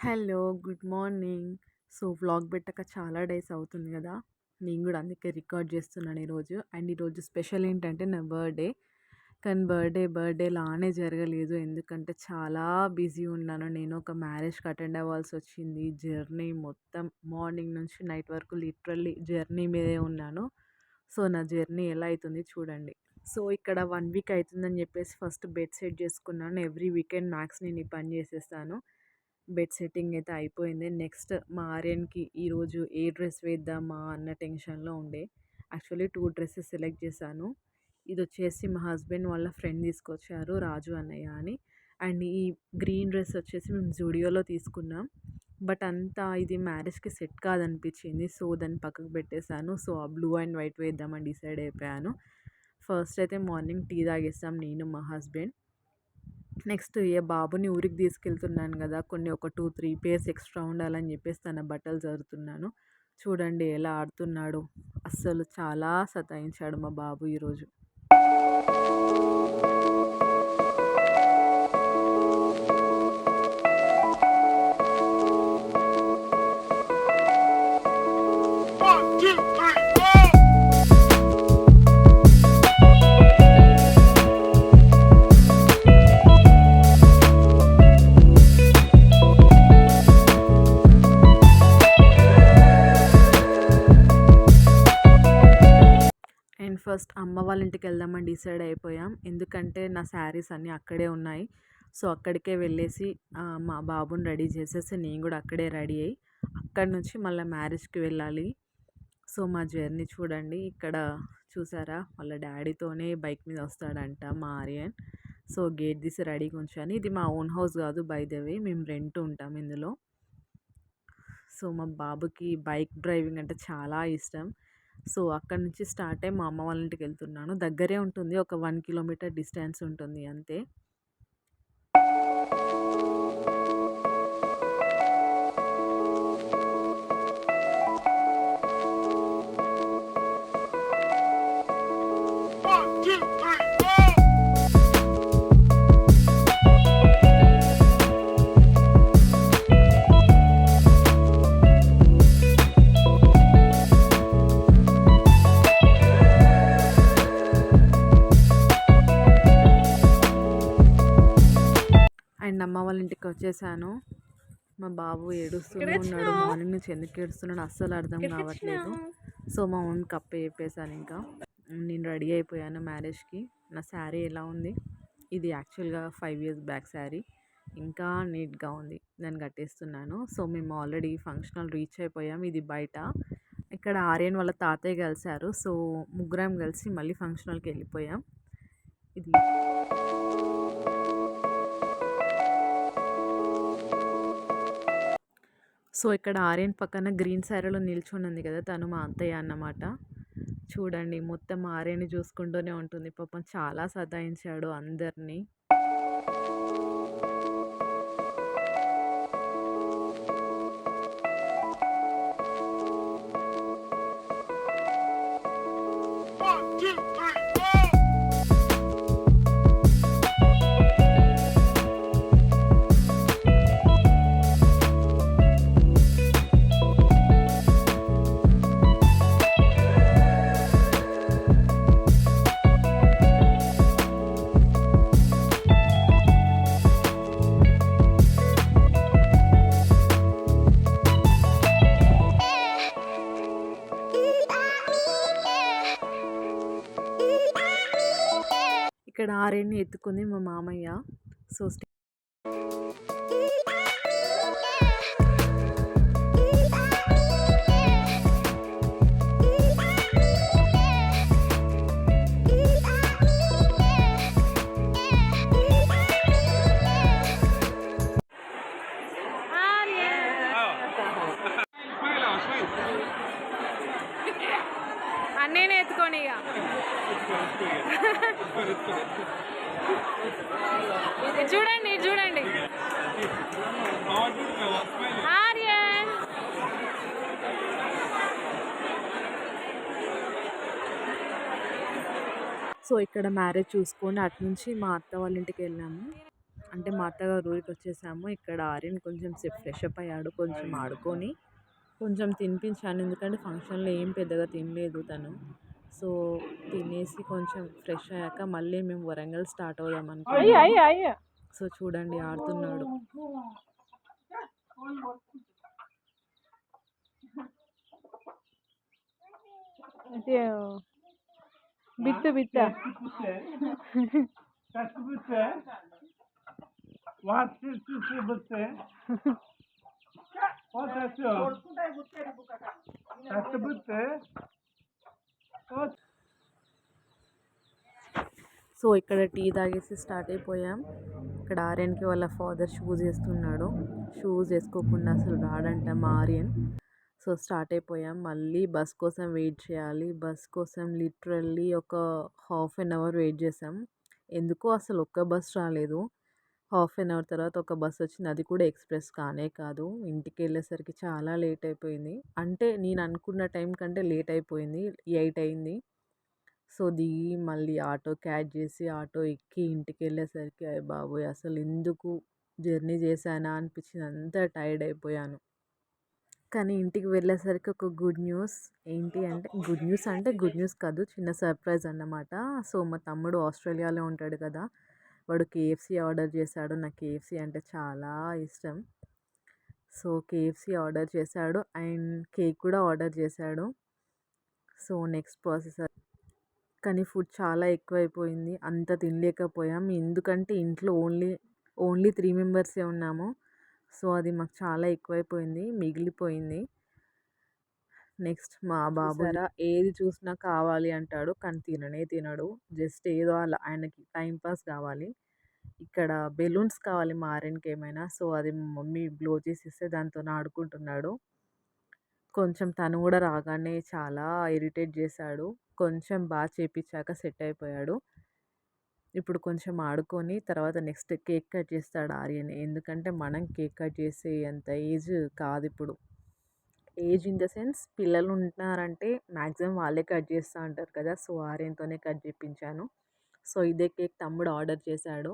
Hello. Good morning. Vlog పెట్టక చాలా days అవుతుంది గదా! నేను గూడా అందుకే రికార్డ్ జేస్తున్నాను ఈరోజు. అండ్ ఈరోజు స్పెషల్ ఏంటంటే నా బర్త్‌డే. కానీ బర్త్‌డే లానే జరగలేదు. ఎందుకంటే చాలా బిజీ ఉన్నాను. నేను ఒక మ్యారేజ్‌కి అటెండ్ అవ్వాల్సొచ్చింది. జర్నీ మొత్తం మార్నింగ్ నుంచి నైట్ వరకు లిటరల్లీ జర్నీ మీదే ఉన్నాను. నా జర్నీ ఎలా అయితుంది చూడండి. ఇక్కడ 1 వీక్ అయితుందని జెప్పేసి ఫస్ట్ బెడ్ సెట్ జేసుకున్నాను. ఎవ్రీ వీకెండ్ మ్యాక్స్ నేను ఈ పని జేసేస్తాను. బెడ్ సెట్టింగ్ అయితే అయిపోయింది. నెక్స్ట్ మా ఆర్యన్‌కి ఈరోజు ఏ డ్రెస్ వేద్దామా అన్న టెన్షన్‌లో ఉండే. యాక్చువల్లీ 2 డ్రెసెస్ సెలెక్ట్ చేశాను. ఇదొచ్చేసి మా హస్బెండ్ వాళ్ళ ఫ్రెండ్ తీసుకొచ్చారు, రాజు అన్నయ్య అని. అండ్ ఈ గ్రీన్ డ్రెస్ వచ్చేసి మేము జూడియోలో తీసుకున్నాం. బట్ అంతా ఇది మ్యారేజ్‌కి సెట్ కాదనిపించింది. దాన్ని పక్కకు పెట్టేశాను. ఆ బ్లూ అండ్ వైట్ వేద్దామని డిసైడ్ అయిపోయాను. ఫస్ట్ అయితే మార్నింగ్ టీ తాగేసాం నేను, మా హస్బెండ్. నెక్స్ట్ బాబుని ఊరికి తీసుకెళ్తున్నాను గదా! ఒక 2, 3 పేర్స్ ఎక్స్ట్రా ఉండాలని జెప్పేసి తన బట్టలు సర్దుతున్నాను. చూడండి ఎలా ఆడుతున్నాడో. అస్సలు చాలా సతాయించాడు మా బాబు ఈరోజు. అండ్ ఫస్ట్ అమ్మ వాళ్ళ ఇంటికి వెళ్దామని డిసైడ్ అయిపోయాం. ఎందుకంటే నా శారీస్ అన్నీ అక్కడే ఉన్నాయి. అక్కడికే వెళ్ళేసి మా బాబుని రెడీ చేసేసి నేను కూడా అక్కడే రెడీ అయ్యి అక్కడి నుంచి మళ్ళీ మ్యారేజ్‌కి వెళ్ళాలి. మా జర్నీ చూడండి. ఇక్కడ చూసారా వాళ్ళ డాడీతోనే బైక్ మీద వస్తాడంట మా ఆర్యన్. గేట్ తీసి రెడీగా ఉంచాను. ఇది మా ఓన్ హౌస్ కాదు బై ద వే, మేము రెంట్ ఉంటాం ఇందులో. మా బాబుకి బైక్ డ్రైవింగ్ అంటే చాలా ఇష్టం. అక్కడి నుంచి స్టార్ట్ అయ్యి మా అమ్మ వాళ్ళ ఇంటికి వెళ్తున్నాను. దగ్గరే ఉంటుంది, ఒక 1 కిలోమీటర్ డిస్టెన్స్ ఉంటుంది అంతే. అండ్ అమ్మ వాళ్ళ ఇంటికి వచ్చేసాను. మా బాబు ఏడుస్తూనే ఉన్నాడు. మార్నింగ్ నుంచి ఎందుకు ఏడుస్తున్నాడు అస్సలు అర్థం కావట్లేదు. మా ఓన్ కప్పే చెప్పేసాను. ఇంకా నేను రెడీ అయిపోయాను మ్యారేజ్‌కి. నా శారీ ఎలా ఉంది? ఇది యాక్చువల్గా 5 ఇయర్స్ బ్యాక్ శారీ. ఇంకా నీట్గా ఉంది. దాన్ని కట్టేస్తున్నాను. మేము ఆల్రెడీ ఫంక్షన్ హాల్ రీచ్ అయిపోయాం. ఇది బయట. ఇక్కడ ఆర్యన్ వాళ్ళ తాతయ్య కలిశారు. ముగ్గురం కలిసి మళ్ళీ ఫంక్షన్ హాల్‌కి వెళ్ళిపోయాం. ఇది ఇక్కడ ఆర్యన్ పక్కన గ్రీన్ శారీలో నిల్చొని ఉంది కదా, తను మా అత్తయ్య అన్నమాట. చూడండి మొత్తం ఆర్యన్ని చూసుకుంటూనే ఉంటుంది. పాపం చాలా సతాయించాడు అందరినీ. ఇక్కడ ఆర్యన్ని ఎత్తుకుంది మా మామయ్య. అన్నేనే ఎత్తుకోండి ఇక. చూడండి చూడండి ఆర్యన్. ఇక్కడ మ్యారేజ్ చూసుకొని అటు నుంచి మా అత్త వాళ్ళ ఇంటికి వెళ్ళాము. అంటే మా అత్తగారు ఊరికి వచ్చేసాము. ఇక్కడ ఆర్యన్ కొంచెం సేపు ఫ్రెష్ అప్ అయ్యాడు. కొంచెం ఆడుకొని కొంచెం తినిపించాను. ఎందుకంటే ఫంక్షన్‌లో ఏం పెద్దగా తినలేదు తను. సో, తినేసి కొంచెం ఫ్రెష్ అయ్యాక మళ్ళీ మేము వరంగల్ స్టార్ట్ అవుదాం అనుకున్నాము. సో, చూడండి ఆడుతున్నాడు. బిత్తు బిత్త సో, ఇక్కడ టీ తాగేసి స్టార్ట్ అయిపోయాం. ఇక్కడ ఆర్యన్‌కి వాళ్ళ ఫాదర్ షూస్ ఏస్తున్నాడు. షూస్ ఏసుకోకుండా అసలు రాడంట మా ఆర్యన్. సో, స్టార్ట్ అయిపోయాం. మళ్ళీ బస్ కోసం వెయిట్ చేయాలి. బస్ కోసం లిటరల్లీ ఒక హాఫ్ అన్ అవర్ వెయిట్ చేసాం. ఎందుకో అసలు ఒక్క బస్ రాలేదు. హాఫ్ అన్ అవర్ తర్వాత ఒక బస్ వచ్చింది. అది కూడా ఎక్స్‌ప్రెస్ కానే కాదు. ఇంటికెళ్ళేసరికి చాలా లేట్ అయిపోయింది. అంటే నేను అనుకున్న టైం కంటే లేట్ అయిపోయింది. 8 అయింది. సో, దిగి మళ్ళీ ఆటో క్యాచ్ చేసి ఆటో ఎక్కి ఇంటికెళ్ళేసరికి అయ్య బాబోయ్! అసలు ఎందుకు జర్నీ చేశానా అనిపించింది. అంత టైర్డ్ అయిపోయాను. కానీ ఇంటికి వెళ్ళేసరికి ఒక గుడ్ న్యూస్. ఏంటి అంటే గుడ్ న్యూస్ కాదు. చిన్న సర్ప్రైజ్ అన్నమాట. సో, మా తమ్ముడు ఆస్ట్రేలియాలో ఉంటాడు కదా! వాడు కేఎఫ్‌సీ ఆర్డర్ చేశాడు. నాకు కేఎఫ్‌సీ అంటే చాలా ఇష్టం. సో, కేఎఫ్‌సీ ఆర్డర్ చేశాడు అండ్ కేక్ కూడా ఆర్డర్ చేశాడు. సో, నెక్స్ట్ ప్రాసెస్ కానీ ఫుడ్ చాలా ఎక్కువైపోయింది. అంత తినలేకపోయాం. ఎందుకంటే ఇంట్లో ఓన్లీ 3 మెంబర్సే ఉన్నాము. సో, అది మాకు చాలా ఎక్కువైపోయింది. మిగిలిపోయింది. నెక్స్ట్ మా బాబు చూసారా ఏది చూసినా కావాలి అంటాడు. కానీ తిననే తినడు. జస్ట్ ఏదో అలా ఆయనకి టైమ్ పాస్ కావాలి. ఇక్కడ బెలూన్స్ కావాలి మా ఆర్యన్‌కి ఏమైనా. సో, అది మా మమ్మీ బ్లో చేసిస్తే దాంతోని ఆడుకుంటున్నాడు. కొంచెం తను కూడా రాగానే చాలా ఇరిటేట్ చేశాడు. కొంచెం బాగా చేపిచ్చాక సెట్ అయిపోయాడు. ఇప్పుడు కొంచెం ఆడుకొని తర్వాత నెక్స్ట్ కేక్ కట్ చేస్తాడు ఆర్యన్. ఎందుకంటే మనం కేక్ కట్ చేసే అంత ఏజ్ కాదిప్పుడు. ఏజ్ ఇన్ ద సెన్స్ పిల్లలు ఉంటున్నారంటే మ్యాక్సిమం వాళ్ళే కట్ చేస్తా ఉంటారు కదా! సో, ఆర్యన్‌తోనే కట్ చేపించాను. సో, ఇదే కేక్ తమ్ముడు ఆర్డర్ చేశాడు.